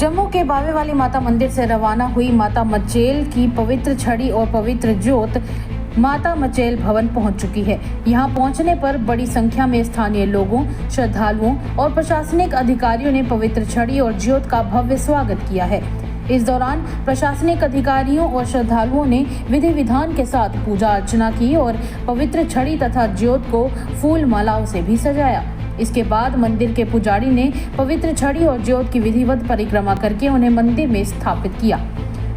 जम्मू के बावे वाली माता मंदिर से रवाना हुई माता मचेल की पवित्र छड़ी और पवित्र ज्योत माता मचेल भवन पहुंच चुकी है। यहां पहुंचने पर बड़ी संख्या में स्थानीय लोगों, श्रद्धालुओं और प्रशासनिक अधिकारियों ने पवित्र छड़ी और ज्योत का भव्य स्वागत किया है। इस दौरान प्रशासनिक अधिकारियों और श्रद्धालुओं ने विधि विधान के साथ पूजा अर्चना की और पवित्र छड़ी तथा ज्योत को फूल मालाओं से भी सजाया। इसके बाद मंदिर के पुजारी ने पवित्र छड़ी और ज्योत की विधिवत परिक्रमा करके उन्हें मंदिर में स्थापित किया।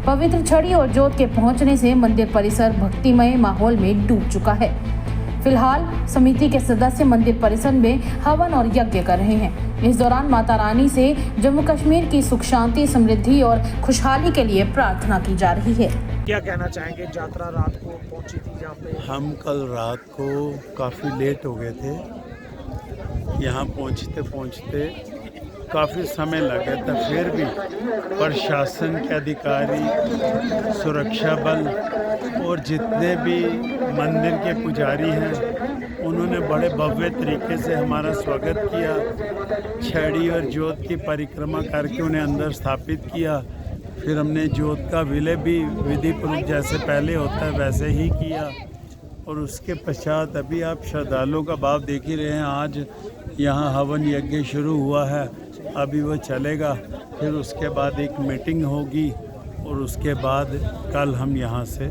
पवित्र छड़ी और ज्योत के पहुंचने से मंदिर परिसर भक्तिमय माहौल में डूब चुका है। फिलहाल समिति के सदस्य मंदिर परिसर में हवन और यज्ञ कर रहे हैं। इस दौरान माता रानी से जम्मू कश्मीर की सुख शांति, समृद्धि और खुशहाली के लिए प्रार्थना की जा रही है। क्या कहना चाहेंगे? यात्रा रात को पहुंची थी जहाँ पे हम कल रात को काफ़ी लेट हो गए थे। यहाँ पहुँचते काफ़ी समय लगा था। फिर भी प्रशासन के अधिकारी, सुरक्षा बल और जितने भी मंदिर के पुजारी हैं, उन्होंने बड़े भव्य तरीके से हमारा स्वागत किया। छड़ी और ज्योत की परिक्रमा करके उन्हें अंदर स्थापित किया। फिर हमने ज्योत का विलय भी विधि पूर्वक जैसे पहले होता है वैसे ही किया। और उसके पश्चात अभी आप श्रद्धालुओं का भाव देख ही रहे हैं। आज यहाँ हवन यज्ञ शुरू हुआ है, अभी वो चलेगा। फिर उसके बाद एक मीटिंग होगी और उसके बाद कल हम यहाँ से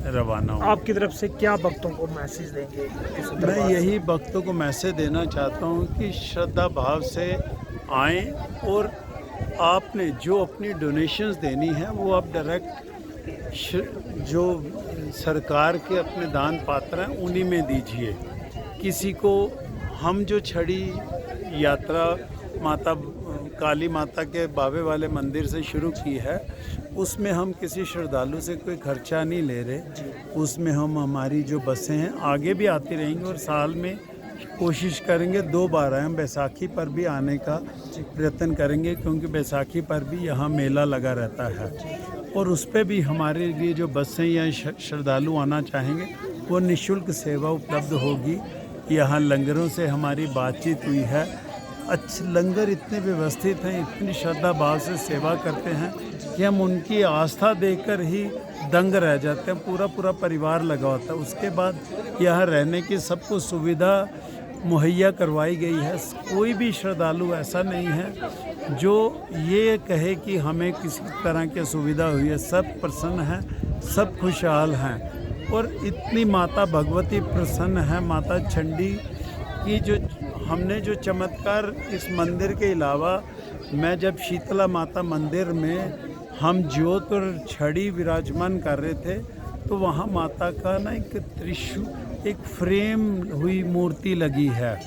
रवाना होंगे। आपकी तरफ से क्या भक्तों को मैसेज देंगे? मैं यही भक्तों को मैसेज देना चाहता हूँ कि श्रद्धा भाव से आएँ और आपने जो अपनी डोनेशंस देनी है वो आप डायरेक्ट जो सरकार के अपने दान पात्र हैं उन्हीं में दीजिए। किसी को हम जो छड़ी यात्रा माता काली माता के बावे वाले मंदिर से शुरू की है, उसमें हम किसी श्रद्धालु से कोई खर्चा नहीं ले रहे। उसमें हम हमारी जो बसें हैं आगे भी आती रहेंगी और साल में कोशिश करेंगे 2 बार आए। हम बैसाखी पर भी आने का प्रयत्न करेंगे क्योंकि बैसाखी पर भी यहाँ मेला लगा रहता है और उस पर भी हमारे लिए जो बसें या श्रद्धालु आना चाहेंगे वो निःशुल्क सेवा उपलब्ध होगी। यहाँ लंगरों से हमारी बातचीत हुई है। अच्छे लंगर इतने व्यवस्थित हैं, इतनी श्रद्धा भाव से सेवा करते हैं कि हम उनकी आस्था देखकर ही दंग रह जाते हैं। पूरा परिवार लगा होता है। उसके बाद यहाँ रहने की सबको सुविधा मुहैया करवाई गई है। कोई भी श्रद्धालु ऐसा नहीं है जो ये कहे कि हमें किसी तरह की सुविधा हुई है। सब प्रसन्न हैं, सब खुशहाल हैं और इतनी माता भगवती प्रसन्न है। माता चंडी की हमने जो चमत्कार इस मंदिर के अलावा, मैं जब शीतला माता मंदिर में हम ज्योत और छड़ी विराजमान कर रहे थे तो वहाँ माता का ना एक फ्रेम हुई मूर्ति लगी है।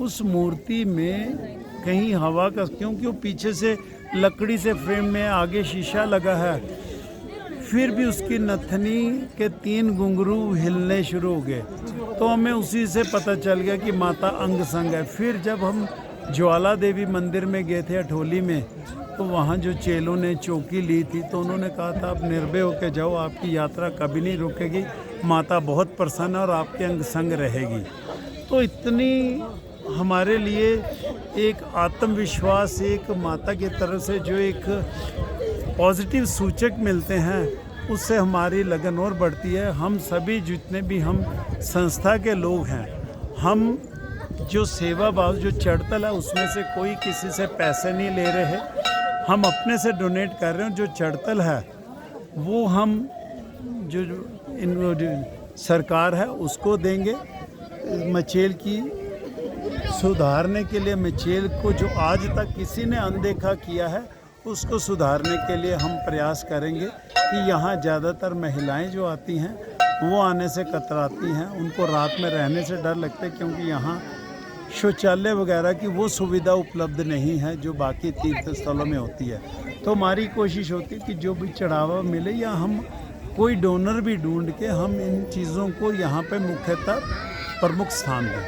उस मूर्ति में कहीं हवा का, क्योंकि वो पीछे से लकड़ी से फ्रेम में आगे शीशा लगा है, फिर भी उसकी नथनी के 3 घुंघरू हिलने शुरू हो गए। तो हमें उसी से पता चल गया कि माता अंग संग है। फिर जब हम ज्वाला देवी मंदिर में गए थे अठोली में, तो वहाँ जो चेलों ने चौकी ली थी तो उन्होंने कहा था आप निर्भय होकर जाओ, आपकी यात्रा कभी नहीं रुकेगी, माता बहुत प्रसन्न और आपके अंग संग रहेगी। तो इतनी हमारे लिए एक आत्मविश्वास, एक माता की तरफ से जो एक पॉजिटिव सूचक मिलते हैं, उससे हमारी लगन और बढ़ती है। हम सभी जितने भी हम संस्था के लोग हैं, हम जो सेवा भाव जो चढ़तल है उसमें से कोई किसी से पैसे नहीं ले रहे। हम अपने से डोनेट कर रहे हैं। जो चढ़तल है वो हम जो सरकार है उसको देंगे। मचेल की सुधारने के लिए, मचेल को जो आज तक किसी ने अनदेखा किया है उसको सुधारने के लिए हम प्रयास करेंगे कि यहाँ ज़्यादातर महिलाएं जो आती हैं वो आने से कतराती हैं। उनको रात में रहने से डर लगता है क्योंकि यहाँ शौचालय वगैरह की वो सुविधा उपलब्ध नहीं है जो बाकी तीर्थ स्थलों में होती है। तो हमारी कोशिश होती है कि जो भी चढ़ावा मिले या हम कोई डोनर भी ढूंढ के हम इन चीज़ों को यहाँ पे मुख्यतः प्रमुख स्थान दें।